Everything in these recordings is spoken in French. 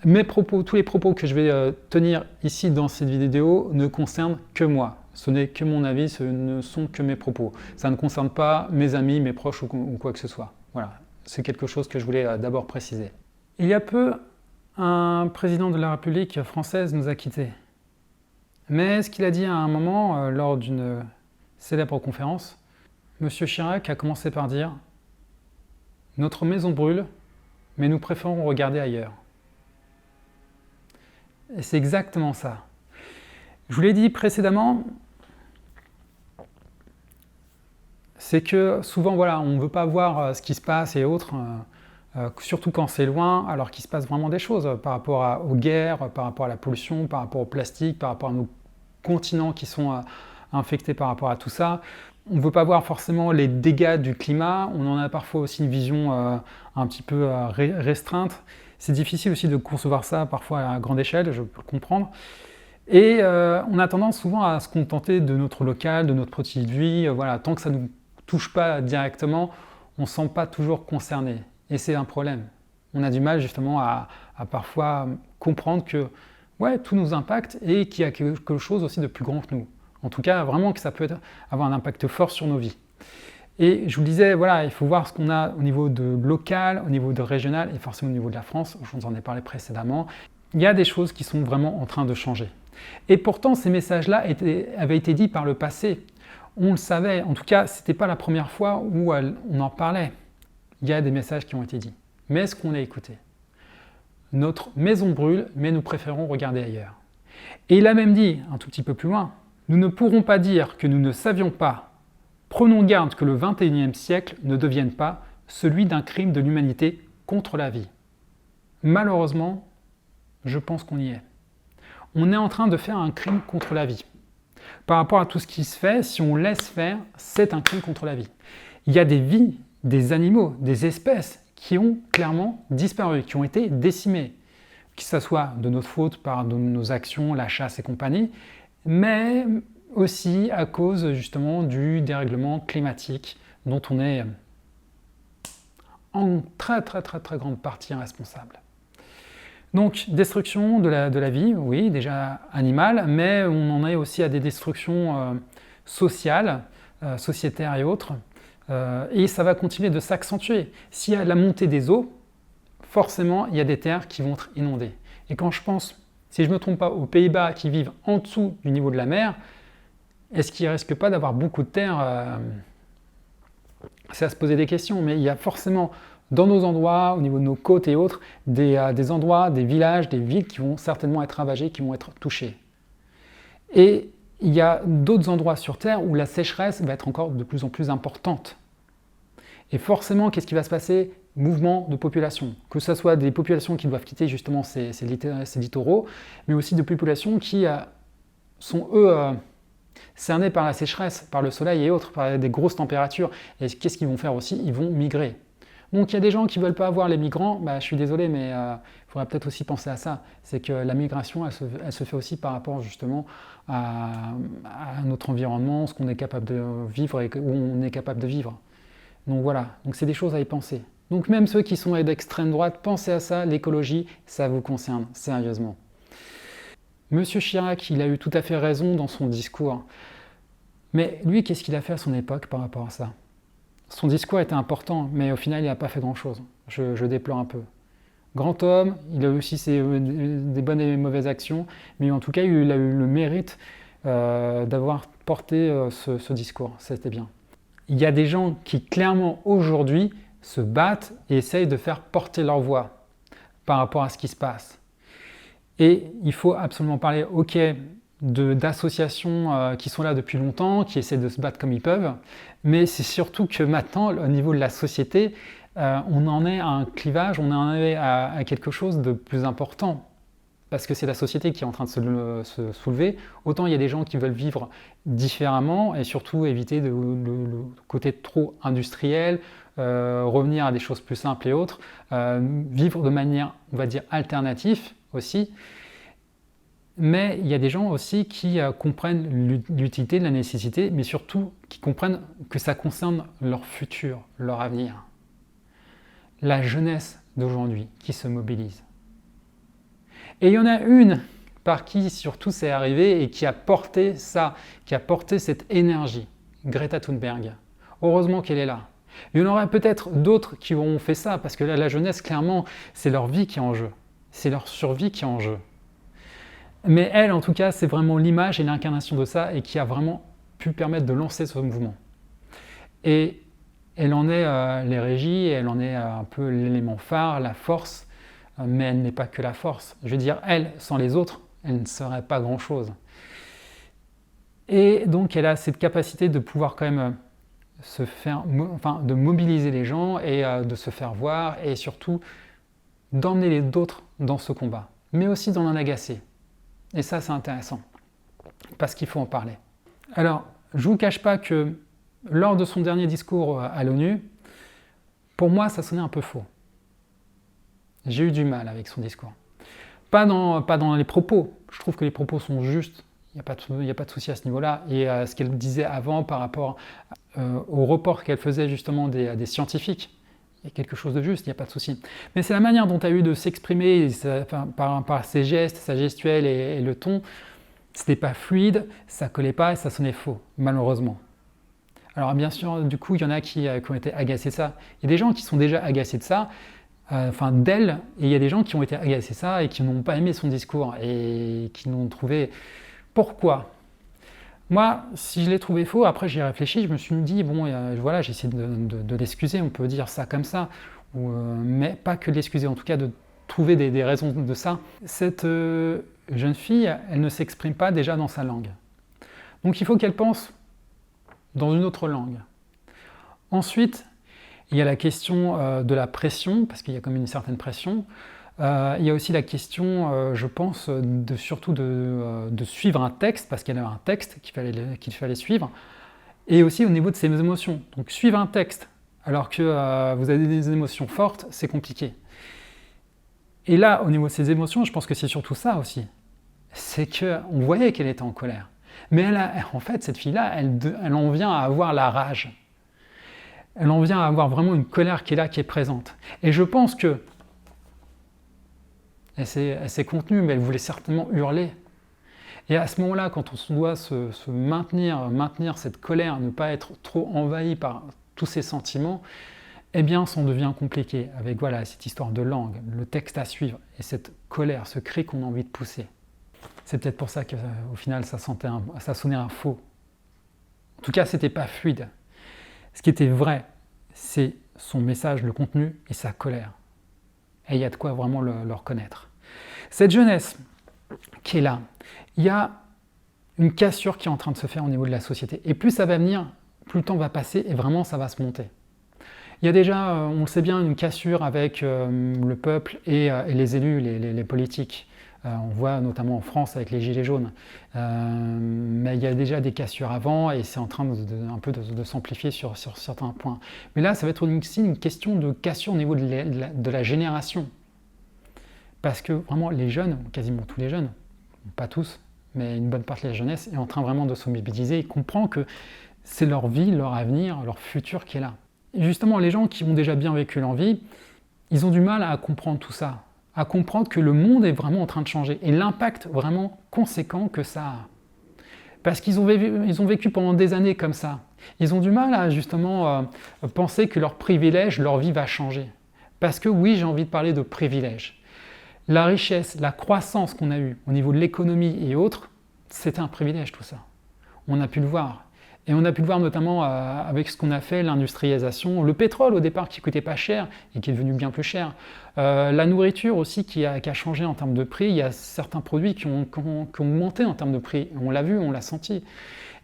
Mes propos, tous les propos que je vais tenir ici dans cette vidéo ne concernent que moi. Ce n'est que mon avis, ce ne sont que mes propos. Ça ne concerne pas mes amis, mes proches ou quoi que ce soit. Voilà, c'est quelque chose que je voulais d'abord préciser. Il y a peu, un président de la République française nous a quittés. Mais ce qu'il a dit à un moment, lors d'une célèbre conférence, M. Chirac a commencé par dire « Notre maison brûle, mais nous préférons regarder ailleurs ». Et c'est exactement ça. Je vous l'ai dit précédemment, c'est que souvent, voilà, on ne veut pas voir ce qui se passe et autres, surtout quand c'est loin, alors qu'il se passe vraiment des choses par rapport aux guerres, par rapport à la pollution, par rapport au plastique, par rapport à nos continents qui sont infectés par rapport à tout ça. On ne veut pas voir forcément les dégâts du climat, on en a parfois aussi une vision un petit peu restreinte. C'est difficile aussi de concevoir ça parfois à grande échelle, je peux le comprendre. Et on a tendance souvent à se contenter de notre local, de notre petite vie. Voilà, tant que ça ne nous touche pas directement, on ne se sent pas toujours concerné. Et c'est un problème. On a du mal justement à parfois comprendre que ouais, tout nous impacte et qu'il y a quelque chose aussi de plus grand que nous. En tout cas, vraiment que ça peut avoir un impact fort sur nos vies. Et je vous le disais, voilà, il faut voir ce qu'on a au niveau de local, au niveau de régional et forcément au niveau de la France. Je vous en ai parlé précédemment. Il y a des choses qui sont vraiment en train de changer. Et pourtant, ces messages-là avaient été dits par le passé. On le savait, en tout cas, ce n'était pas la première fois où on en parlait. Il y a des messages qui ont été dits. Mais est-ce qu'on a écouté? Notre maison brûle, mais nous préférons regarder ailleurs. Et il a même dit, un tout petit peu plus loin, nous ne pourrons pas dire que nous ne savions pas. Prenons garde que le XXIe siècle ne devienne pas celui d'un crime de l'humanité contre la vie. Malheureusement, je pense qu'on y est. On est en train de faire un crime contre la vie. Par rapport à tout ce qui se fait, si on laisse faire, c'est un crime contre la vie. Il y a des vies, des animaux, des espèces qui ont clairement disparu, qui ont été décimées. Que ce soit de notre faute, par nos actions, la chasse et compagnie, mais aussi à cause justement du dérèglement climatique dont on est en très grande partie responsable. Donc, destruction de la vie, oui, déjà animale, mais on en est aussi à des destructions sociales, sociétaires et autres, et ça va continuer de s'accentuer. S'il y a la montée des eaux, forcément, il y a des terres qui vont être inondées. Et quand je pense, si je ne me trompe pas, aux Pays-Bas qui vivent en dessous du niveau de la mer, est-ce qu'il ne risque pas d'avoir beaucoup de terres C'est à se poser des questions, mais il y a forcément dans nos endroits, au niveau de nos côtes et autres, des endroits, des villages, des villes qui vont certainement être ravagés, qui vont être touchés. Et il y a d'autres endroits sur Terre où la sécheresse va être encore de plus en plus importante. Et forcément, qu'est-ce qui va se passer? Mouvement de population. Que ce soit des populations qui doivent quitter justement ces littoraux, mais aussi de populations qui sont, eux, cernés par la sécheresse, par le soleil et autres, par des grosses températures. Et qu'est-ce qu'ils vont faire aussi? Ils vont migrer. Donc il y a des gens qui ne veulent pas avoir les migrants, je suis désolé, mais il faudrait peut-être aussi penser à ça. C'est que la migration, elle se fait aussi par rapport justement à notre environnement, ce qu'on est capable de vivre et où on est capable de vivre. Donc voilà, donc c'est des choses à y penser. Donc même ceux qui sont d'extrême droite, pensez à ça, l'écologie, ça vous concerne, sérieusement. Monsieur Chirac, il a eu tout à fait raison dans son discours. Mais lui, qu'est-ce qu'il a fait à son époque par rapport à ça? Son discours était important, mais au final, il n'a pas fait grand-chose. Je déplore un peu. Grand homme, il a eu aussi des bonnes et mauvaises actions, mais en tout cas, il a eu le mérite d'avoir porté ce discours. C'était bien. Il y a des gens qui, clairement, aujourd'hui, se battent et essayent de faire porter leur voix par rapport à ce qui se passe. Et il faut absolument parler, ok, d'associations qui sont là depuis longtemps, qui essaient de se battre comme ils peuvent, mais c'est surtout que maintenant, au niveau de la société, on en est à un clivage, on en est à quelque chose de plus important, parce que c'est la société qui est en train de se soulever. Autant il y a des gens qui veulent vivre différemment, et surtout éviter le côté trop industriel, revenir à des choses plus simples et autres, vivre de manière, on va dire, alternative aussi. Mais il y a des gens aussi qui comprennent l'utilité, la nécessité, mais surtout qui comprennent que ça concerne leur futur, leur avenir. La jeunesse d'aujourd'hui qui se mobilise. Et il y en a une par qui surtout c'est arrivé et qui a porté ça, qui a porté cette énergie, Greta Thunberg. Heureusement qu'elle est là. Il y en aura peut-être d'autres qui auront fait ça, parce que là, la jeunesse, clairement, c'est leur vie qui est en jeu. C'est leur survie qui est en jeu. Mais elle, en tout cas, c'est vraiment l'image et l'incarnation de ça, et qui a vraiment pu permettre de lancer ce mouvement. Et elle en est les régies, elle en est un peu l'élément phare, la force, mais elle n'est pas que la force. Je veux dire, elle, sans les autres, elle ne serait pas grand-chose. Et donc, elle a cette capacité de pouvoir quand même de mobiliser les gens et de se faire voir, et surtout d'emmener les autres dans ce combat, mais aussi d'en agacer. Et ça, c'est intéressant, parce qu'il faut en parler. Alors, je ne vous cache pas que lors de son dernier discours à l'ONU, pour moi, ça sonnait un peu faux. J'ai eu du mal avec son discours. Pas dans les propos. Je trouve que les propos sont justes. Il n'y a pas de souci à ce niveau-là. Et ce qu'elle disait avant par rapport au report qu'elle faisait justement des scientifiques, il y a quelque chose de juste, il n'y a pas de souci. Mais c'est la manière dont elle a eu de s'exprimer par ses gestes, sa gestuelle et le ton. C'était pas fluide, ça collait pas et ça sonnait faux, malheureusement. Alors bien sûr, du coup, il y en a qui ont été agacés de ça. Il y a des gens qui sont déjà agacés de ça, d'elle, et il y a des gens qui ont été agacés de ça et qui n'ont pas aimé son discours et qui n'ont trouvé... Pourquoi ? Moi, si je l'ai trouvé faux, après j'y ai réfléchi, je me suis dit, bon, voilà, j'ai essayé de l'excuser, on peut dire ça comme ça, mais pas que l'excuser, en tout cas de trouver des raisons de ça. Cette jeune fille, elle ne s'exprime pas déjà dans sa langue. Donc il faut qu'elle pense dans une autre langue. Ensuite, il y a la question de la pression, parce qu'il y a quand même une certaine pression. Il y a aussi la question, je pense, surtout de suivre un texte, parce qu'il y avait un texte qu'il fallait suivre, et aussi au niveau de ses émotions. Donc suivre un texte, alors que vous avez des émotions fortes, c'est compliqué. Et là, au niveau de ses émotions, je pense que c'est surtout ça aussi. C'est qu'on voyait qu'elle était en colère. Mais en fait, cette fille-là, elle en vient à avoir la rage. Elle en vient à avoir vraiment une colère qui est là, qui est présente. Et je pense que elle s'est contenue, mais elle voulait certainement hurler. Et à ce moment-là, quand on doit se maintenir cette colère, ne pas être trop envahi par tous ces sentiments, eh bien, ça en devient compliqué, avec voilà, cette histoire de langue, le texte à suivre, et cette colère, ce cri qu'on a envie de pousser. C'est peut-être pour ça qu'au final, ça sonnait un faux. En tout cas, c'était pas fluide. Ce qui était vrai, c'est son message, le contenu et sa colère. Et il y a de quoi vraiment le reconnaître. Cette jeunesse qui est là, il y a une cassure qui est en train de se faire au niveau de la société. Et plus ça va venir, plus le temps va passer et vraiment ça va se monter. Il y a déjà, on le sait bien, une cassure avec le peuple et les élus, les politiques. On voit notamment en France avec les gilets jaunes. Mais il y a déjà des cassures avant et c'est en train un peu de s'amplifier sur certains points. Mais là, ça va être aussi une question de cassure au niveau de la génération. Parce que vraiment, les jeunes, quasiment tous les jeunes, pas tous, mais une bonne partie de la jeunesse est en train vraiment de se mobiliser et comprend que c'est leur vie, leur avenir, leur futur qui est là. Et justement, les gens qui ont déjà bien vécu leur vie, ils ont du mal à comprendre tout ça, à comprendre que le monde est vraiment en train de changer et l'impact vraiment conséquent que ça a. Parce qu'ils ont vécu pendant des années comme ça. Ils ont du mal à justement penser que leur privilège, leur vie va changer. Parce que oui, j'ai envie de parler de privilège. La richesse, la croissance qu'on a eue au niveau de l'économie et autres, c'était un privilège tout ça. On a pu le voir. Et on a pu le voir notamment avec ce qu'on a fait, l'industrialisation, le pétrole au départ qui ne coûtait pas cher et qui est devenu bien plus cher. La nourriture aussi qui a changé en termes de prix. Il y a certains produits qui ont monté en termes de prix. On l'a vu, on l'a senti.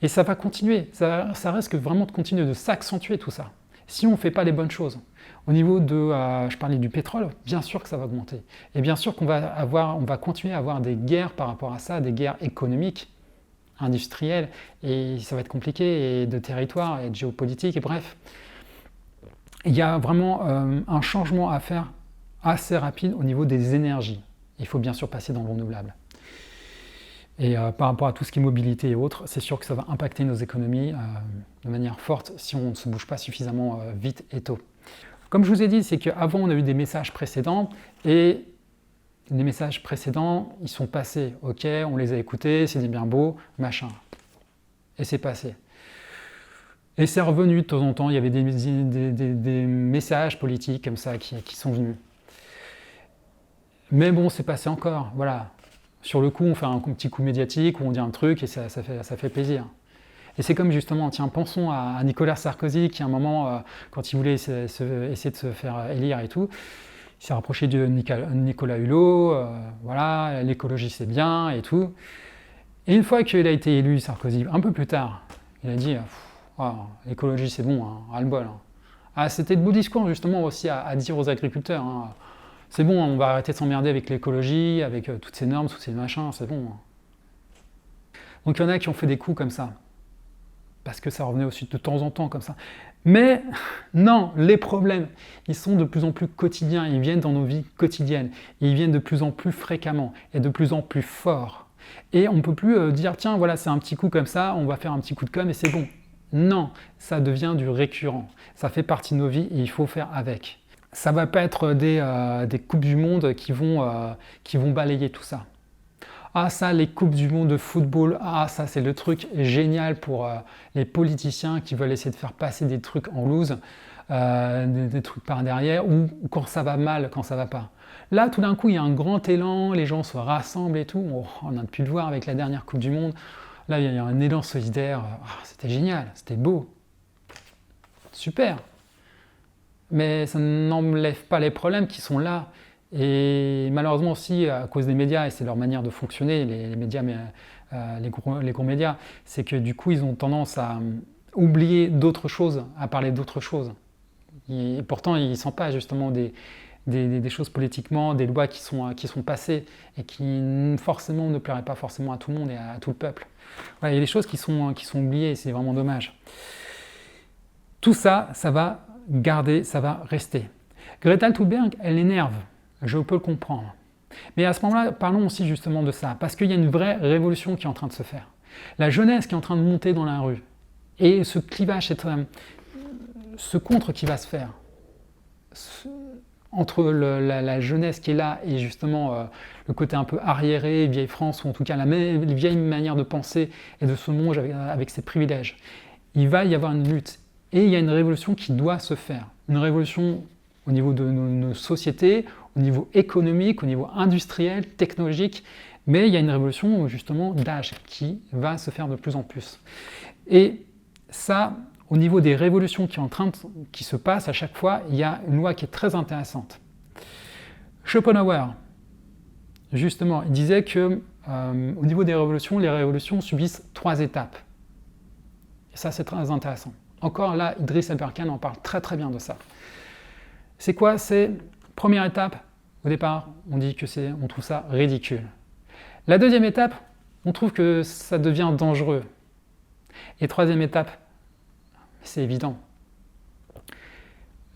Et ça va continuer. Ça risque vraiment de continuer de s'accentuer tout ça. Si on ne fait pas les bonnes choses. Au niveau je parlais du pétrole, bien sûr que ça va augmenter. Et bien sûr qu'on va continuer à avoir des guerres par rapport à ça, des guerres économiques, industrielles, et ça va être compliqué, et de territoire, et de géopolitique, et bref. Il y a vraiment un changement à faire assez rapide au niveau des énergies. Il faut bien sûr passer dans le renouvelable. Et par rapport à tout ce qui est mobilité et autres, c'est sûr que ça va impacter nos économies de manière forte si on ne se bouge pas suffisamment vite et tôt. Comme je vous ai dit, c'est qu'avant on a eu des messages précédents et les messages précédents, ils sont passés, ok, on les a écoutés, c'est bien beau, machin. Et c'est passé. Et c'est revenu de temps en temps, il y avait des messages politiques comme ça qui sont venus. Mais bon, c'est passé encore, voilà. Sur le coup, on fait un petit coup médiatique, où on dit un truc et ça fait plaisir. Et c'est comme justement, tiens, pensons à Nicolas Sarkozy qui à un moment, quand il voulait essayer de se faire élire et tout, il s'est rapproché de Nicolas Hulot, voilà, l'écologie c'est bien et tout. Et une fois qu'il a été élu, Sarkozy, un peu plus tard, il a dit oh, l'écologie c'est bon, hein, ras-le-bol. Hein. Ah, c'était de beaux discours justement aussi à dire aux agriculteurs. Hein. C'est bon, on va arrêter de s'emmerder avec l'écologie, avec toutes ces normes, tous ces machins, c'est bon. Hein. Donc il y en a qui ont fait des coups comme ça. Parce que ça revenait aussi de temps en temps comme ça. Mais non, les problèmes, ils sont de plus en plus quotidiens, ils viennent dans nos vies quotidiennes, ils viennent de plus en plus fréquemment et de plus en plus forts. Et on ne peut plus dire, tiens, voilà, c'est un petit coup comme ça, on va faire un petit coup de com' et c'est bon. Non, ça devient du récurrent, ça fait partie de nos vies et il faut faire avec. Ça ne va pas être des coupes du monde qui vont balayer tout ça. Ah ça, les coupes du monde de football, ah ça c'est le truc génial pour les politiciens qui veulent essayer de faire passer des trucs en loose, des trucs par derrière, ou quand ça va mal, quand ça va pas. Là, tout d'un coup, il y a un grand élan, les gens se rassemblent et tout. Oh, on a pu le voir avec la dernière Coupe du Monde. Là, il y a un élan solidaire. Oh, c'était génial, c'était beau. Super. Mais ça n'enlève pas les problèmes qui sont là. Et malheureusement aussi, à cause des médias, et c'est leur manière de fonctionner, les médias, les gros médias, c'est que du coup, ils ont tendance à oublier d'autres choses, à parler d'autres choses. Et pourtant, ils ne sont pas justement des choses politiquement, des lois qui sont passées et qui forcément ne plairaient pas forcément à tout le monde et à tout le peuple. Voilà, il y a des choses qui sont oubliées et c'est vraiment dommage. Tout ça, ça va garder, ça va rester. Greta Thunberg, elle énerve. Je peux le comprendre. Mais à ce moment-là, parlons aussi justement de ça, parce qu'il y a une vraie révolution qui est en train de se faire. La jeunesse qui est en train de monter dans la rue, et ce clivage, ce contre qui va se faire, entre la jeunesse qui est là et justement le côté un peu arriéré, vieille France, ou en tout cas la vieille manière de penser et de se manger avec ses privilèges, il va y avoir une lutte. Et il y a une révolution qui doit se faire. Une révolution au niveau de nos sociétés, au niveau économique, au niveau industriel, technologique, mais il y a une révolution justement d'âge qui va se faire de plus en plus. Et ça, au niveau des révolutions qui se passent à chaque fois, il y a une loi qui est très intéressante. Schopenhauer, justement, il disait que au niveau des révolutions, les révolutions subissent 3 étapes. Et ça, c'est très intéressant. Encore là, Idriss Aberkan en parle très très bien de ça. C'est quoi? C'est première étape, au départ, on dit que on trouve ça ridicule. La deuxième étape, on trouve que ça devient dangereux. Et troisième étape, c'est évident.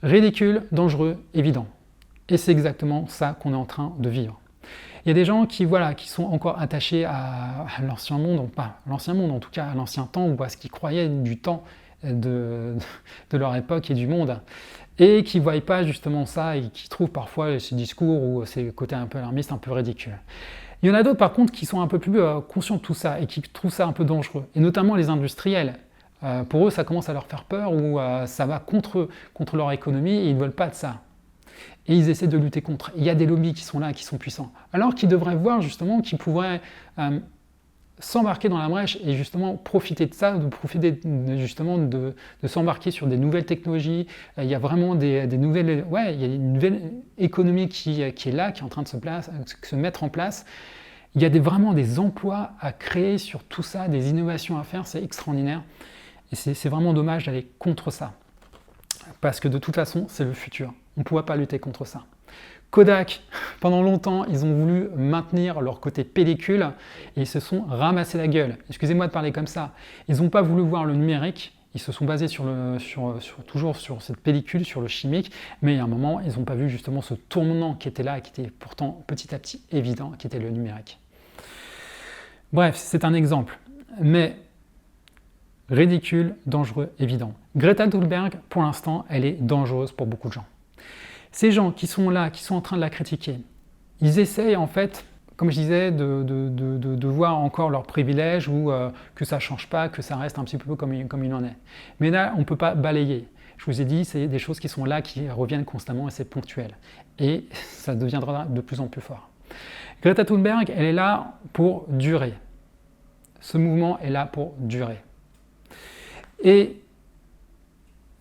Ridicule, dangereux, évident. Et c'est exactement ça qu'on est en train de vivre. Il y a des gens qui sont encore attachés à l'ancien monde, pas l'ancien monde, en tout cas à l'ancien temps, ou à ce qu'ils croyaient du temps de leur époque et du monde, et qui ne voient pas justement ça, et qui trouvent parfois ces discours ou ces côtés un peu alarmistes un peu ridicules. Il y en a d'autres par contre qui sont un peu plus conscients de tout ça, et qui trouvent ça un peu dangereux, et notamment les industriels. Pour eux, ça commence à leur faire peur, ou ça va contre leur économie, et ils ne veulent pas de ça. Et ils essaient de lutter contre. Il y a des lobbies qui sont là, qui sont puissants. Alors qu'ils devraient voir justement qu'ils pourraient s'embarquer dans la brèche et justement profiter de ça, de s'embarquer sur des nouvelles technologies. Il y a vraiment des nouvelles... Ouais, il y a une nouvelle économie qui est là, qui est en train de se mettre en place. Il y a vraiment des emplois à créer sur tout ça, des innovations à faire, c'est extraordinaire. Et c'est vraiment dommage d'aller contre ça. Parce que de toute façon, c'est le futur. On ne pourra pas lutter contre ça. Kodak, pendant longtemps, ils ont voulu maintenir leur côté pellicule et ils se sont ramassés la gueule. Excusez-moi de parler comme ça. Ils n'ont pas voulu voir le numérique. Ils se sont basés toujours sur cette pellicule, sur le chimique, mais à un moment, ils n'ont pas vu justement ce tournant qui était là et qui était pourtant petit à petit évident, qui était le numérique. Bref, c'est un exemple. Mais ridicule, dangereux, évident. Greta Thunberg, pour l'instant, elle est dangereuse pour beaucoup de gens. Ces gens qui sont là, qui sont en train de la critiquer, ils essayent en fait, comme je disais, de voir encore leurs privilèges ou que ça ne change pas, que ça reste un petit peu comme il en est. Mais là, on ne peut pas balayer. Je vous ai dit, c'est des choses qui sont là, qui reviennent constamment et c'est ponctuel. Et ça deviendra de plus en plus fort. Greta Thunberg, elle est là pour durer. Ce mouvement est là pour durer. Et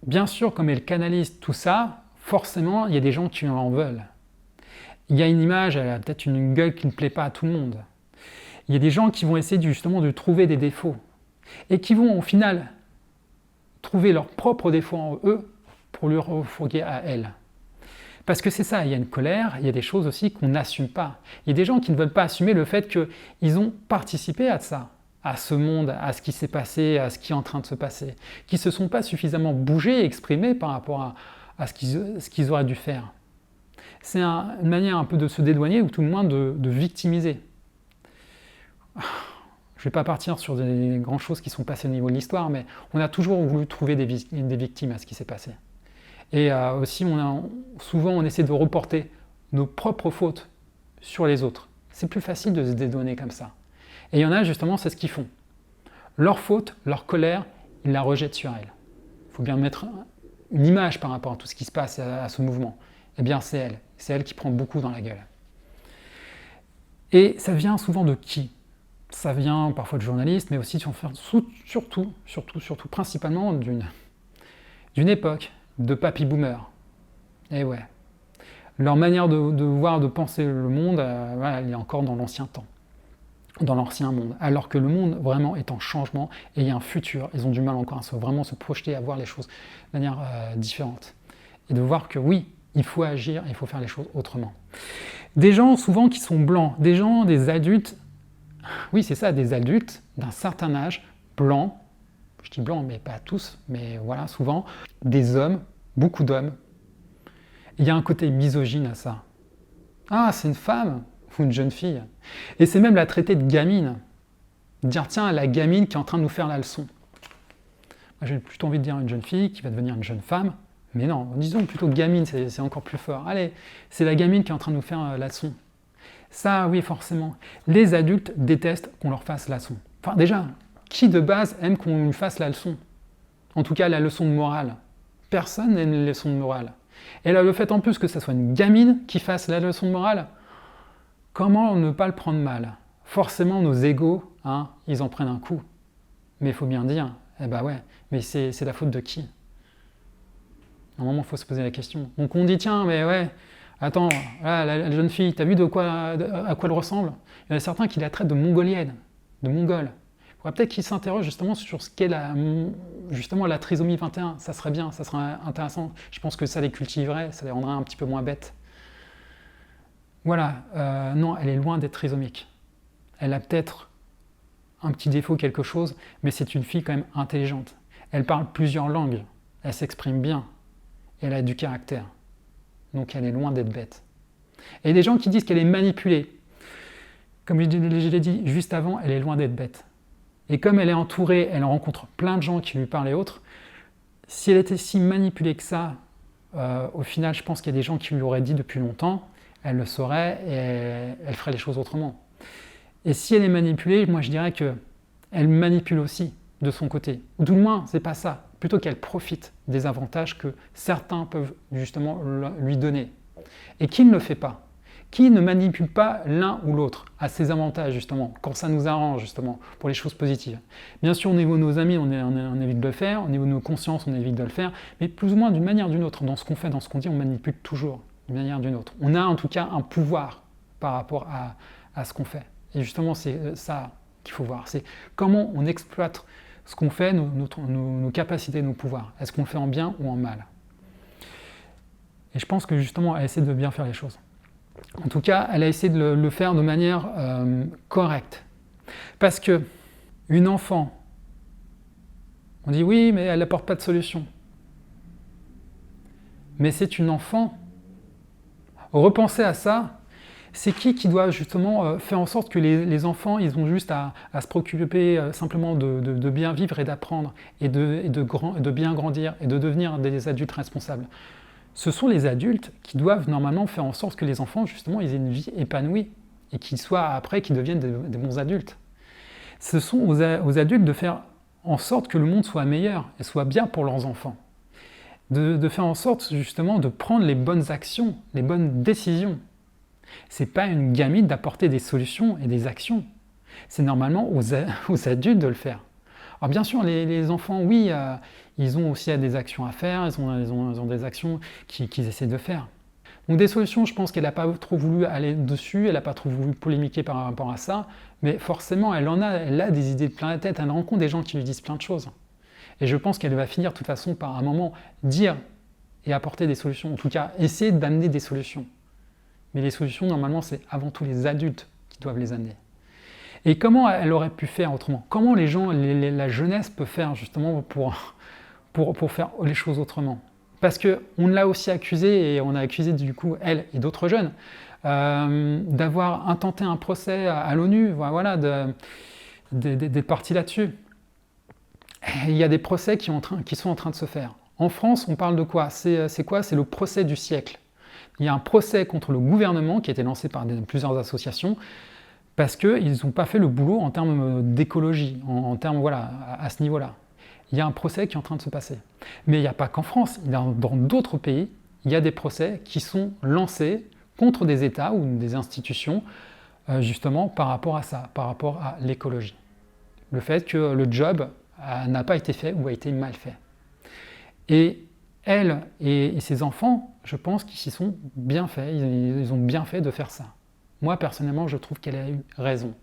bien sûr, comme elle canalise tout ça, forcément, il y a des gens qui en veulent. Il y a une image, elle a peut-être une gueule qui ne plaît pas à tout le monde. Il y a des gens qui vont essayer justement de trouver des défauts et qui vont au final trouver leurs propres défauts en eux pour leur refourguer à elle. Parce que c'est ça, il y a une colère, il y a des choses aussi qu'on n'assume pas. Il y a des gens qui ne veulent pas assumer le fait qu'ils ont participé à ça, à ce monde, à ce qui s'est passé, à ce qui est en train de se passer, qui ne se sont pas suffisamment bougés et exprimés par rapport à ce qu'ils auraient dû faire. C'est une manière un peu de se dédouaner ou tout le moins de victimiser. Je ne vais pas partir sur des grandes choses qui sont passées au niveau de l'histoire, mais on a toujours voulu trouver des victimes à ce qui s'est passé. Et aussi, souvent, on essaie de reporter nos propres fautes sur les autres. C'est plus facile de se dédouaner comme ça. Et il y en a, justement, c'est ce qu'ils font. Leur faute, leur colère, ils la rejettent sur elle. Il faut bien mettre une image par rapport à tout ce qui se passe à ce mouvement. Eh bien, c'est elle. C'est elle qui prend beaucoup dans la gueule. Et ça vient souvent de qui ? Ça vient parfois de journalistes, mais aussi surtout, principalement d'une époque de papy boomers. Et ouais. Leur manière de voir, de penser le monde, voilà, elle est encore dans l'ancien temps, dans l'ancien monde. Alors que le monde vraiment est en changement et il y a un futur. Ils ont du mal encore à vraiment se projeter, à voir les choses de manière différente. Et de voir que oui, il faut agir, il faut faire les choses autrement. Des gens souvent qui sont blancs, des adultes, oui c'est ça, des adultes d'un certain âge, blancs, je dis blancs mais pas tous, mais voilà, souvent, des hommes, beaucoup d'hommes. Il y a un côté misogyne à ça. Ah, c'est une femme ou une jeune fille. Et c'est même la traiter de gamine. Dire tiens, la gamine qui est en train de nous faire la leçon. Moi j'ai plutôt envie de dire une jeune fille qui va devenir une jeune femme. Mais non, disons plutôt gamine, c'est encore plus fort. Allez, c'est la gamine qui est en train de nous faire la leçon. Ça, oui, forcément. Les adultes détestent qu'on leur fasse la leçon. Enfin, déjà, qui de base aime qu'on lui fasse la leçon ? En tout cas, la leçon de morale. Personne n'aime les leçons de morale. Et là, le fait en plus que ce soit une gamine qui fasse la leçon de morale, comment ne pas le prendre mal ? Forcément, nos égos, ils en prennent un coup. Mais il faut bien dire, eh ben ouais, mais c'est la faute de qui ? Normalement, il faut se poser la question. Donc on dit, tiens, mais ouais, attends, là, la jeune fille, t'as vu à quoi elle ressemble ? Il y en a certains qui la traitent de mongolienne, de mongole. Il faudrait peut-être qu'ils s'interrogent justement sur ce qu'est la trisomie 21. Ça serait bien, ça serait intéressant. Je pense que ça les cultiverait, ça les rendrait un petit peu moins bêtes. Voilà, non, elle est loin d'être trisomique. Elle a peut-être un petit défaut, quelque chose, mais c'est une fille quand même intelligente. Elle parle plusieurs langues, elle s'exprime bien. Et elle a du caractère. Donc elle est loin d'être bête. Et des gens qui disent qu'elle est manipulée. Comme je l'ai dit juste avant, elle est loin d'être bête. Et comme elle est entourée, elle rencontre plein de gens qui lui parlent et autres, si elle était si manipulée que ça, au final, je pense qu'il y a des gens qui lui auraient dit depuis longtemps, elle le saurait et elle ferait les choses autrement. Et si elle est manipulée, moi je dirais qu'elle manipule aussi de son côté. Ou du moins, c'est pas ça. Plutôt qu'elle profite des avantages que certains peuvent justement lui donner. Et qui ne le fait pas ? Qui ne manipule pas l'un ou l'autre à ses avantages justement, quand ça nous arrange justement, pour les choses positives ? Bien sûr, au niveau de nos amis, on évite de le faire, au niveau de nos consciences, on évite de le faire, mais plus ou moins d'une manière ou d'une autre, dans ce qu'on fait, dans ce qu'on dit, on manipule toujours d'une manière ou d'une autre. On a en tout cas un pouvoir par rapport à ce qu'on fait. Et justement, c'est ça qu'il faut voir, c'est comment on exploite ce qu'on fait, nos capacités, nos pouvoirs. Est-ce qu'on le fait en bien ou en mal ? Et je pense que justement, elle essaie de bien faire les choses. En tout cas, elle a essayé de le faire de manière correcte. Parce que une enfant, on dit oui, mais elle n'apporte pas de solution. Mais c'est une enfant. Repensez à ça. C'est qui doit justement faire en sorte que les enfants, ils ont juste à se préoccuper simplement de bien vivre et d'apprendre et de bien grandir et de devenir des adultes responsables. Ce sont les adultes qui doivent normalement faire en sorte que les enfants, justement, ils aient une vie épanouie et qu'ils soient après, qu'ils deviennent des bons adultes. Ce sont aux adultes de faire en sorte que le monde soit meilleur et soit bien pour leurs enfants. De faire en sorte, justement, de prendre les bonnes actions, les bonnes décisions. C'est pas une gamine d'apporter des solutions et des actions. C'est normalement aux adultes de le faire. Alors bien sûr, les enfants, oui, ils ont aussi des actions à faire, ils ont des actions qu'ils essaient de faire. Donc des solutions, je pense qu'elle n'a pas trop voulu aller dessus, elle n'a pas trop voulu polémiquer par rapport à ça, mais forcément, elle a des idées de plein la tête, elle rencontre des gens qui lui disent plein de choses. Et je pense qu'elle va finir de toute façon par un moment dire et apporter des solutions, en tout cas essayer d'amener des solutions. Mais les solutions, normalement, c'est avant tout les adultes qui doivent les amener. Et comment elle aurait pu faire autrement? Comment les gens, la jeunesse peut faire justement pour faire les choses autrement? Parce qu'on l'a aussi accusé, et on a accusé du coup elle et d'autres jeunes, d'avoir intenté un procès à l'ONU, voilà, d'être partis là-dessus. Il y a des procès qui sont en train de se faire. En France, on parle de quoi? C'est quoi? C'est le procès du siècle. Il y a un procès contre le gouvernement qui a été lancé par plusieurs associations parce qu'ils n'ont pas fait le boulot en termes d'écologie, en termes, voilà, à ce niveau-là. Il y a un procès qui est en train de se passer. Mais il n'y a pas qu'en France, dans d'autres pays, il y a des procès qui sont lancés contre des États ou des institutions, justement par rapport à ça, par rapport à l'écologie. Le fait que le job n'a pas été fait ou a été mal fait. Et elle et ses enfants, je pense qu'ils s'y sont bien faits, ils ont bien fait de faire ça. Moi, personnellement, je trouve qu'elle a eu raison.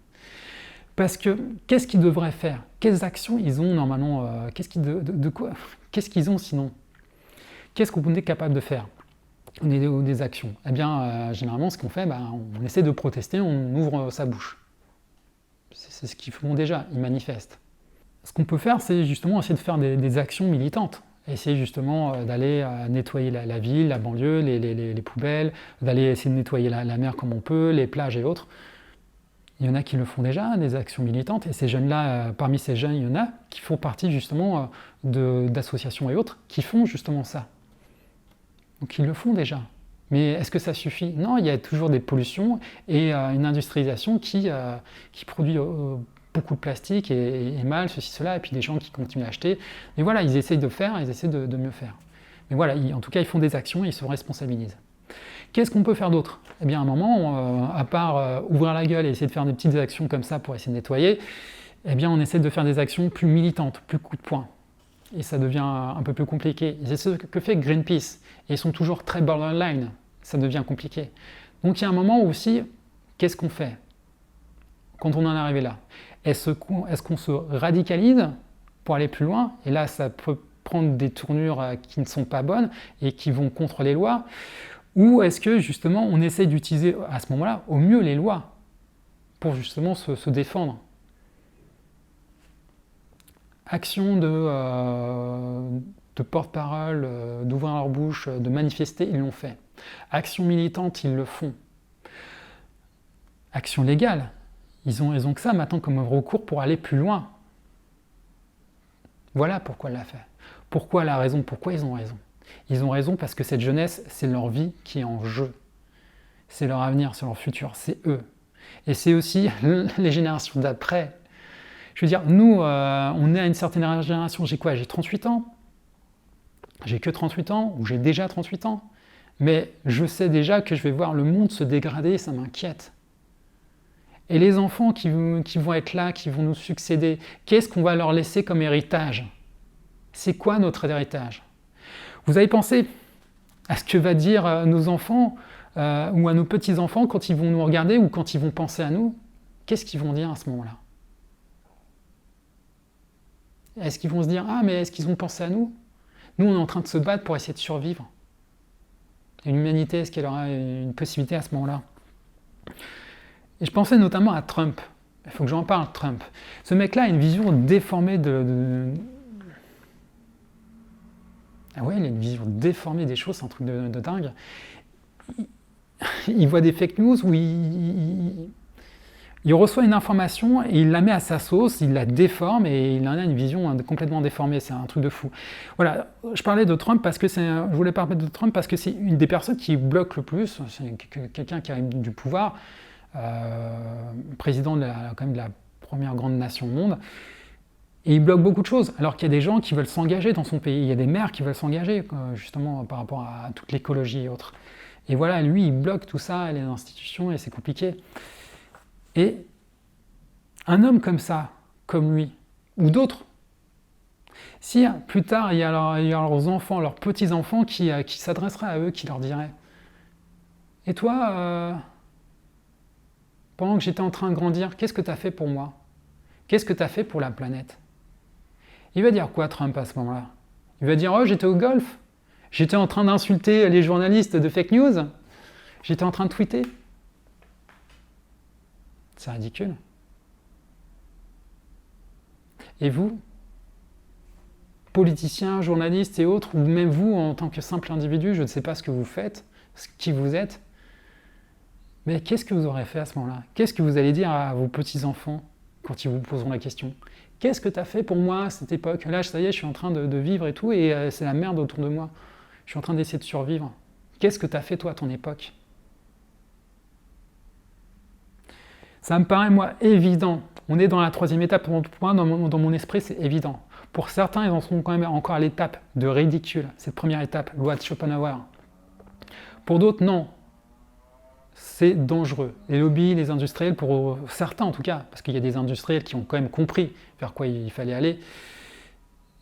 Parce que, qu'est-ce qu'ils devraient faire? Quelles actions ils ont normalement? Qu'est-ce qu'ils ont sinon? Qu'est-ce qu'on est capable de faire? On est des actions. Eh bien, généralement, ce qu'on fait, on essaie de protester, on ouvre sa bouche. C'est ce qu'ils font déjà, ils manifestent. Ce qu'on peut faire, c'est justement essayer de faire des actions militantes. Essayer justement d'aller nettoyer la ville, la banlieue, les poubelles, d'aller essayer de nettoyer la mer comme on peut, les plages et autres. Il y en a qui le font déjà, des actions militantes, et ces jeunes-là, parmi ces jeunes, il y en a qui font partie justement d'associations et autres qui font justement ça. Donc ils le font déjà. Mais est-ce que ça suffit? Non, il y a toujours des pollutions et une industrialisation qui produit beaucoup de plastique et mal, ceci, cela, et puis des gens qui continuent à acheter. Mais voilà, ils essayent de faire, ils essaient de mieux faire. Mais voilà, en tout cas, ils font des actions et ils se responsabilisent. Qu'est-ce qu'on peut faire d'autre? Eh bien, à un moment, à part ouvrir la gueule et essayer de faire des petites actions comme ça pour essayer de nettoyer, eh bien, on essaie de faire des actions plus militantes, plus coup de poing. Et ça devient un peu plus compliqué. C'est ce que fait Greenpeace. Et ils sont toujours très borderline. Ça devient compliqué. Donc, il y a un moment où aussi, qu'est-ce qu'on fait quand on en est arrivé là? Est-ce qu'on se radicalise pour aller plus loin? Et là, ça peut prendre des tournures qui ne sont pas bonnes et qui vont contre les lois. Ou est-ce que justement on essaie d'utiliser à ce moment-là au mieux les lois pour justement se défendre? Action de porte-parole, d'ouvrir leur bouche, de manifester, ils l'ont fait. Action militante, ils le font. Action légale, ils ont que ça maintenant comme recours pour aller plus loin. Voilà pourquoi elle l'a fait. Pourquoi elle a raison? Pourquoi ils ont raison? Ils ont raison parce que cette jeunesse, c'est leur vie qui est en jeu. C'est leur avenir, c'est leur futur, c'est eux. Et c'est aussi les générations d'après. Je veux dire, nous, on est à une certaine génération. J'ai quoi? J'ai 38 ans. J'ai que 38 ans, ou j'ai déjà 38 ans. Mais je sais déjà que je vais voir le monde se dégrader, ça m'inquiète. Et les enfants qui vont être là, qui vont nous succéder, qu'est-ce qu'on va leur laisser comme héritage? C'est quoi notre héritage? Vous avez pensé à ce que va dire nos enfants ou à nos petits-enfants quand ils vont nous regarder ou quand ils vont penser à nous? Qu'est-ce qu'ils vont dire à ce moment-là? Est-ce qu'ils vont se dire « Ah, mais est-ce qu'ils vont penser à nous? Nous, on est en train de se battre pour essayer de survivre. » Et l'humanité, est-ce qu'elle aura une possibilité à ce moment-là? Et je pensais notamment à Trump. Il faut que j'en parle, Trump. Ce mec-là a une vision déformée Ah ouais, il a une vision déformée des choses, c'est un truc de dingue. Il voit des fake news où il Il reçoit une information et il la met à sa sauce, il la déforme et il en a une vision complètement déformée. C'est un truc de fou. Voilà, je parlais de Trump parce que je voulais parler de Trump parce que c'est une des personnes qui bloque le plus. C'est quelqu'un qui a du pouvoir, président quand même de la première grande nation au monde. Et il bloque beaucoup de choses, alors qu'il y a des gens qui veulent s'engager dans son pays. Il y a des maires qui veulent s'engager, justement, par rapport à toute l'écologie et autres. Et voilà, lui, il bloque tout ça, les institutions, et c'est compliqué. Et un homme comme ça, comme lui, ou d'autres, si plus tard il y a leurs enfants, leurs petits-enfants qui s'adresseraient à eux, qui leur diraient « Et toi, pendant que j'étais en train de grandir, qu'est-ce que tu as fait pour moi? Qu'est-ce que tu as fait pour la planète ?» Il va dire quoi, Trump, à ce moment-là? Il va dire « Oh, j'étais au golf, j'étais en train d'insulter les journalistes de fake news, j'étais en train de tweeter. » C'est ridicule. Et vous, politiciens, journalistes et autres, ou même vous en tant que simple individu, je ne sais pas ce que vous faites, qui vous êtes, mais qu'est-ce que vous aurez fait à ce moment-là? Qu'est-ce que vous allez dire à vos petits-enfants quand ils vous poseront la question? Qu'est-ce que tu as fait pour moi à cette époque? Là, ça y est, je suis en train de vivre et tout, et c'est la merde autour de moi. Je suis en train d'essayer de survivre. Qu'est-ce que tu as fait toi à ton époque? Ça me paraît, moi, évident. On est dans la troisième étape. Pour moi, dans mon esprit, c'est évident. Pour certains, ils en sont quand même encore à l'étape de ridicule. Cette première étape, loi de Schopenhauer. Pour d'autres, non. C'est dangereux. Les lobbies, les industriels, pour certains en tout cas, parce qu'il y a des industriels qui ont quand même compris vers quoi il fallait aller,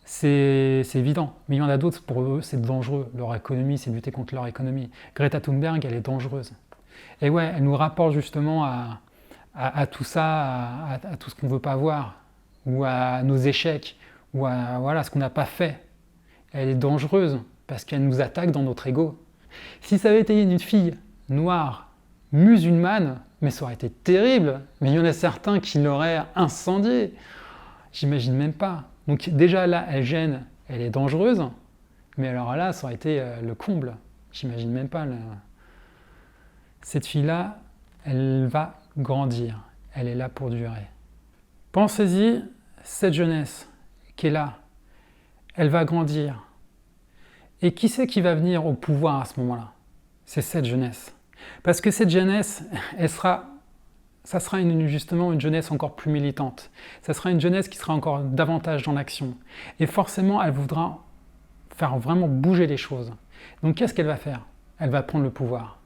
c'est évident. Mais il y en a d'autres, pour eux, c'est dangereux. Leur économie, c'est lutter contre leur économie. Greta Thunberg, elle est dangereuse. Et ouais, elle nous rapporte justement à tout ça, à tout ce qu'on ne veut pas voir, ou à nos échecs, ou à voilà, ce qu'on n'a pas fait. Elle est dangereuse, parce qu'elle nous attaque dans notre ego. Si ça avait été une fille noire, musulmane, mais ça aurait été terrible. Mais il y en a certains qui l'auraient incendiée. J'imagine même pas. Donc déjà là, elle gêne, elle est dangereuse. Mais alors là, ça aurait été le comble. J'imagine même pas. Cette fille-là, elle va grandir. Elle est là pour durer. Pensez-y, cette jeunesse qui est là, elle va grandir. Et qui c'est qui va venir au pouvoir à ce moment-là? C'est cette jeunesse. Parce que cette jeunesse, ça sera justement une jeunesse encore plus militante. Ça sera une jeunesse qui sera encore davantage dans l'action. Et forcément, elle voudra faire vraiment bouger les choses. Donc qu'est-ce qu'elle va faire? Elle va prendre le pouvoir.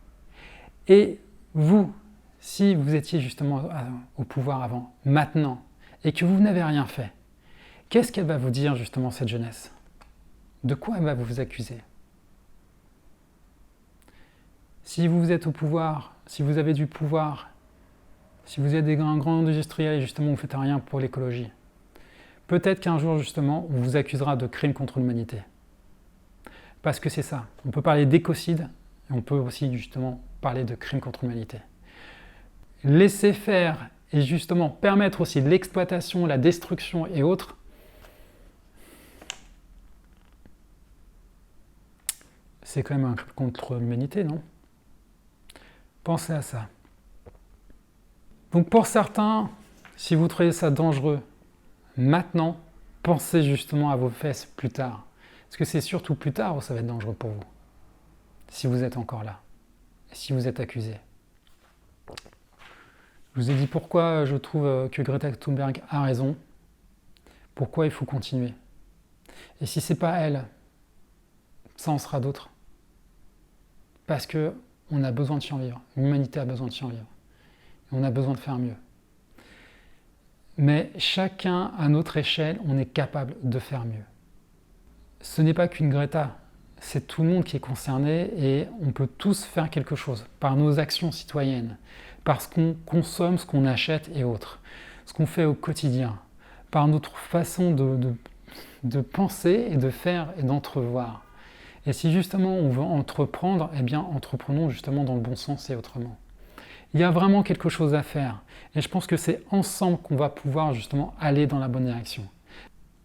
Et vous, si vous étiez justement au pouvoir avant, maintenant, et que vous n'avez rien fait, qu'est-ce qu'elle va vous dire justement, cette jeunesse? De quoi elle va vous accuser? Si vous êtes au pouvoir, si vous avez du pouvoir, si vous êtes un grand industriel et justement vous ne faites rien pour l'écologie, peut-être qu'un jour justement on vous accusera de crimes contre l'humanité. Parce que c'est ça, on peut parler d'écocide et on peut aussi justement parler de crimes contre l'humanité. Laisser faire et justement permettre aussi l'exploitation, la destruction et autres, c'est quand même un crime contre l'humanité, non? Pensez à ça. Donc pour certains, si vous trouvez ça dangereux, maintenant, pensez justement à vos fesses plus tard. Parce que c'est surtout plus tard où ça va être dangereux pour vous. Si vous êtes encore là. Et si vous êtes accusé. Je vous ai dit pourquoi je trouve que Greta Thunberg a raison. Pourquoi il faut continuer. Et si c'est pas elle, ça en sera d'autres. Parce que on a besoin de survivre. L'humanité a besoin de survivre. Et on a besoin de faire mieux. Mais chacun, à notre échelle, on est capable de faire mieux. Ce n'est pas qu'une Greta, c'est tout le monde qui est concerné et on peut tous faire quelque chose par nos actions citoyennes, par ce qu'on consomme, ce qu'on achète et autres, ce qu'on fait au quotidien, par notre façon de penser et de faire et d'entrevoir. Et si justement on veut entreprendre, eh bien entreprenons justement dans le bon sens et autrement. Il y a vraiment quelque chose à faire. Et je pense que c'est ensemble qu'on va pouvoir justement aller dans la bonne direction.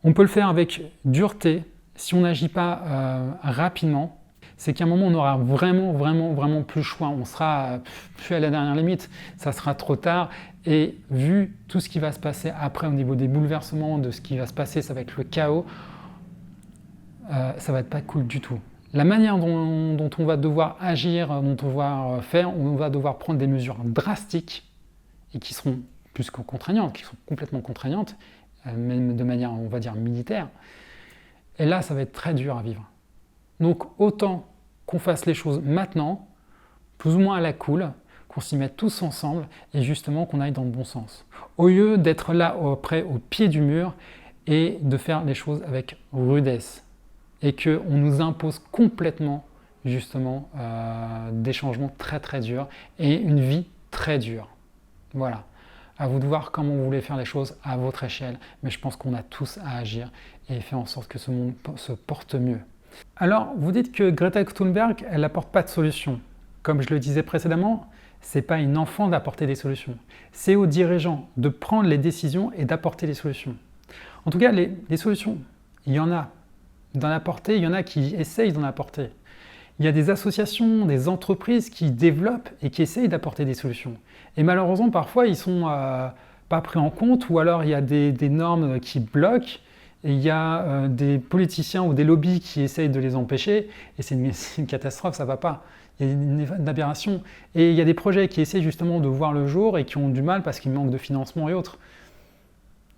On peut le faire avec dureté, si on n'agit pas rapidement, c'est qu'à un moment, on aura vraiment plus le choix. On sera plus à la dernière limite. Ça sera trop tard. Et vu tout ce qui va se passer après au niveau des bouleversements, de ce qui va se passer, ça va être le chaos. Ça va être pas cool du tout. La manière dont on va devoir agir, dont on va faire, on va devoir prendre des mesures drastiques et qui seront plus que contraignantes, qui sont complètement contraignantes, même de manière, on va dire, militaire. Et là, ça va être très dur à vivre. Donc autant qu'on fasse les choses maintenant, plus ou moins à la cool, qu'on s'y mette tous ensemble et justement qu'on aille dans le bon sens. Au lieu d'être là près au pied du mur et de faire les choses avec rudesse et qu'on nous impose complètement justement des changements très durs et une vie très dure. Voilà. À vous de voir comment vous voulez faire les choses à votre échelle, mais je pense qu'on a tous à agir et faire en sorte que ce monde se porte mieux. Alors, vous dites que Greta Thunberg, elle n'apporte pas de solution. Comme je le disais précédemment, ce n'est pas une enfant d'apporter des solutions. C'est aux dirigeants de prendre les décisions et d'apporter les solutions. En tout cas, les solutions, il y en a. D'en apporter, il y en a qui essayent d'en apporter. Il y a des associations, des entreprises qui développent et qui essayent d'apporter des solutions. Et malheureusement, parfois, ils ne sont pas pris en compte ou alors il y a des normes qui bloquent et il y a des politiciens ou des lobbies qui essayent de les empêcher et c'est une catastrophe, ça ne va pas. Il y a une aberration. Et il y a des projets qui essaient justement de voir le jour et qui ont du mal parce qu'il manque de financement et autres.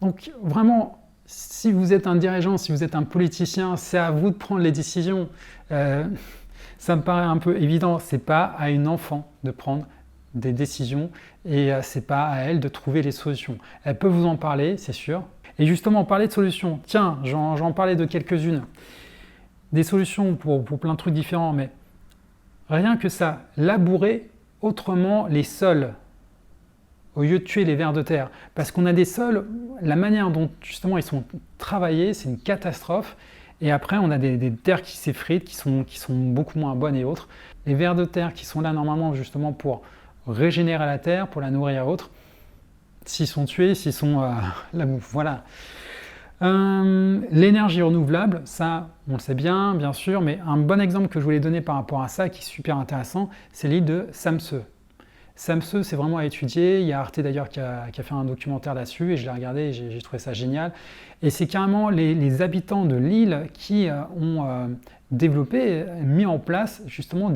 Donc vraiment, si vous êtes un dirigeant, si vous êtes un politicien, c'est à vous de prendre les décisions. Ça me paraît un peu évident, c'est pas à une enfant de prendre des décisions et c'est pas à elle de trouver les solutions. Elle peut vous en parler, c'est sûr. Et justement, parler de solutions, tiens, j'en parlais de quelques-unes. Des solutions pour plein de trucs différents, mais rien que ça, labourer autrement les sols au lieu de tuer les vers de terre. Parce qu'on a des sols, la manière dont justement ils sont travaillés, c'est une catastrophe. Et après, on a des terres qui s'effritent, qui sont beaucoup moins bonnes et autres. Les vers de terre qui sont là normalement justement pour régénérer la terre, pour la nourrir et autres, s'ils sont tués, s'ils sont là, voilà. L'énergie renouvelable, ça, on le sait bien sûr, mais un bon exemple que je voulais donner par rapport à ça, qui est super intéressant, c'est l'île de Samsø. Samsø, c'est vraiment à étudier. Il y a Arte d'ailleurs qui a fait un documentaire là-dessus et je l'ai regardé et j'ai trouvé ça génial. Et c'est carrément les habitants de l'île qui ont développé, mis en place justement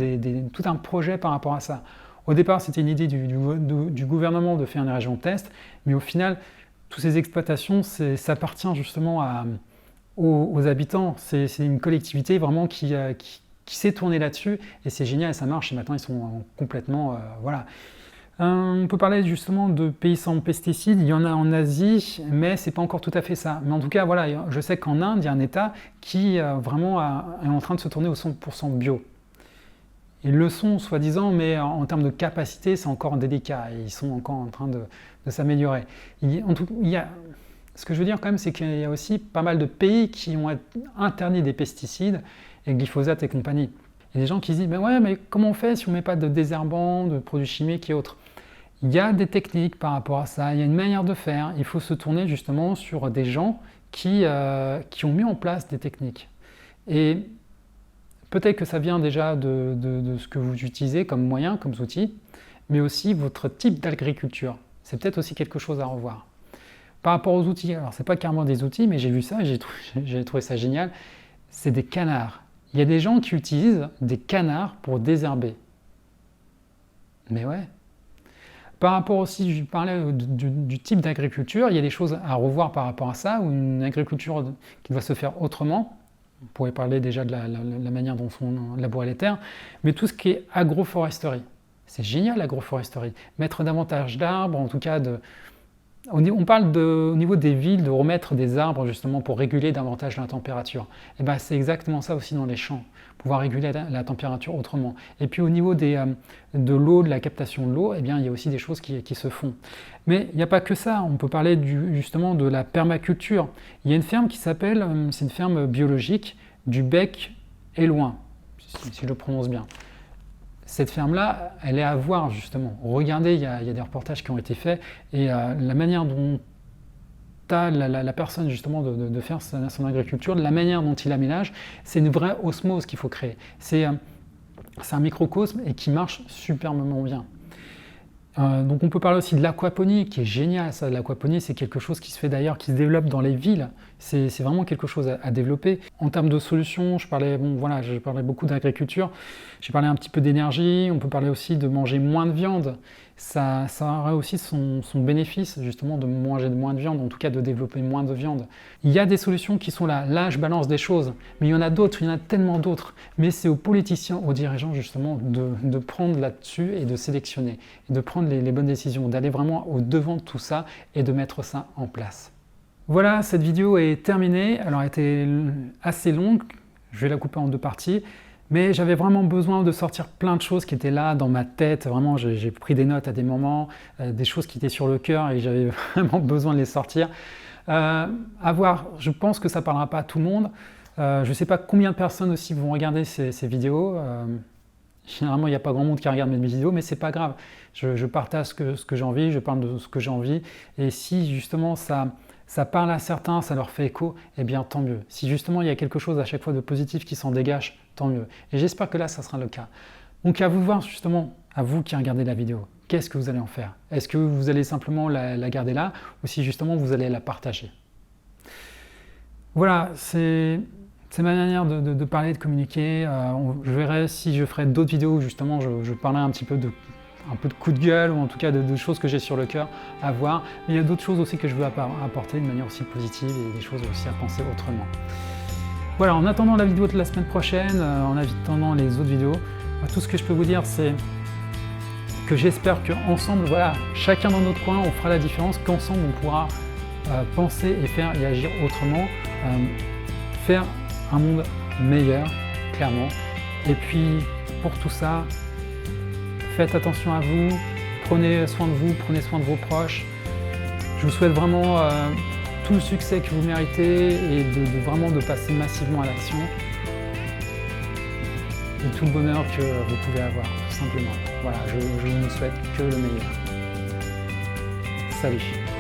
tout un projet par rapport à ça. Au départ, c'était une idée du gouvernement de faire une région test, mais au final, toutes ces exploitations, ça appartient justement aux habitants. C'est une collectivité vraiment qui s'est tournée là-dessus et c'est génial et ça marche et maintenant ils sont complètement voilà. On peut parler justement de pays sans pesticides, il y en a en Asie mais c'est pas encore tout à fait ça. Mais en tout cas voilà, je sais qu'en Inde il y a un état qui vraiment est en train de se tourner au 100% bio. Ils le sont soi-disant mais en termes de capacité c'est encore délicat et ils sont encore en train de s'améliorer. Ce que je veux dire quand même c'est qu'il y a aussi pas mal de pays qui ont interdit des pesticides et glyphosate et compagnie. Il y a des gens qui se disent mais comment on fait si on ne met pas de désherbants, de produits chimiques et autres. Il y a des techniques par rapport à ça, il y a une manière de faire. Il faut se tourner justement sur des gens qui ont mis en place des techniques. Et peut-être que ça vient déjà de ce que vous utilisez comme moyen, comme outil, mais aussi votre type d'agriculture. C'est peut-être aussi quelque chose à revoir. Par rapport aux outils, alors c'est pas carrément des outils, mais j'ai vu ça, j'ai trouvé ça génial, c'est des canards. Il y a des gens qui utilisent des canards pour désherber. Mais ouais. Par rapport aussi, je parlais du type d'agriculture, il y a des choses à revoir par rapport à ça, ou une agriculture qui doit se faire autrement. On pourrait parler déjà de la manière dont sont labourées les terres, mais tout ce qui est agroforesterie. C'est génial l'agroforesterie. Mettre davantage d'arbres, en tout cas on parle au niveau des villes de remettre des arbres justement pour réguler davantage la température. Et ben c'est exactement ça aussi dans les champs, pouvoir réguler la température autrement. Et puis au niveau de l'eau, de la captation de l'eau, eh bien il y a aussi des choses qui se font. Mais il n'y a pas que ça, on peut parler justement de la permaculture. Il y a une ferme qui s'appelle, c'est une ferme biologique, du Bec et Loin, si je le prononce bien. Cette ferme-là, elle est à voir justement. Regardez, il y a des reportages qui ont été faits et la manière dont à la personne justement de faire son agriculture, de la manière dont il aménage, c'est une vraie osmose qu'il faut créer. C'est un microcosme et qui marche superbement bien. Donc on peut parler aussi de l'aquaponie, qui est génial. Ça, l'aquaponie, c'est quelque chose qui se fait d'ailleurs, qui se développe dans les villes. C'est vraiment quelque chose à développer. En termes de solutions, je parlais beaucoup d'agriculture, j'ai parlé un petit peu d'énergie, on peut parler aussi de manger moins de viande. Ça aurait aussi son bénéfice, justement, de manger moins de viande, en tout cas de développer moins de viande. Il y a des solutions qui sont là. Là, je balance des choses, mais il y en a d'autres, il y en a tellement d'autres. Mais c'est aux politiciens, aux dirigeants, justement, de prendre là-dessus et de sélectionner, et de prendre les bonnes décisions, d'aller vraiment au devant de tout ça et de mettre ça en place. Voilà, cette vidéo est terminée. Elle a été assez longue, je vais la couper en 2 parties. Mais j'avais vraiment besoin de sortir plein de choses qui étaient là dans ma tête. Vraiment, j'ai pris des notes à des moments, des choses qui étaient sur le cœur et j'avais vraiment besoin de les sortir. À voir, je pense que ça ne parlera pas à tout le monde. Je ne sais pas combien de personnes aussi vont regarder ces vidéos. Généralement, il n'y a pas grand monde qui regarde mes vidéos, mais ce n'est pas grave. Je partage ce que j'ai envie, je parle de ce que j'ai envie. Et si justement ça parle à certains, ça leur fait écho, eh bien tant mieux. Si justement il y a quelque chose à chaque fois de positif qui s'en dégage, tant mieux. Et j'espère que là, ça sera le cas. Donc à vous de voir justement, à vous qui regardez la vidéo, qu'est-ce que vous allez en faire? Est-ce que vous allez simplement la garder là ou si justement vous allez la partager? Voilà, c'est ma manière de parler, de communiquer. Je verrai si je ferai d'autres vidéos où justement je parlerai un peu de coup de gueule ou en tout cas de choses que j'ai sur le cœur à voir. Mais il y a d'autres choses aussi que je veux apporter de manière aussi positive et des choses aussi à penser autrement. Voilà, en attendant la vidéo de la semaine prochaine, en attendant les autres vidéos, tout ce que je peux vous dire c'est que j'espère qu'ensemble, voilà, chacun dans notre coin, on fera la différence, qu'ensemble on pourra penser et faire et agir autrement, faire un monde meilleur, clairement. Et puis pour tout ça, faites attention à vous, prenez soin de vous, prenez soin de vos proches. Je vous souhaite vraiment tout le succès que vous méritez et vraiment de passer massivement à l'action. Et tout le bonheur que vous pouvez avoir, tout simplement. Voilà, je ne souhaite que le meilleur. Salut!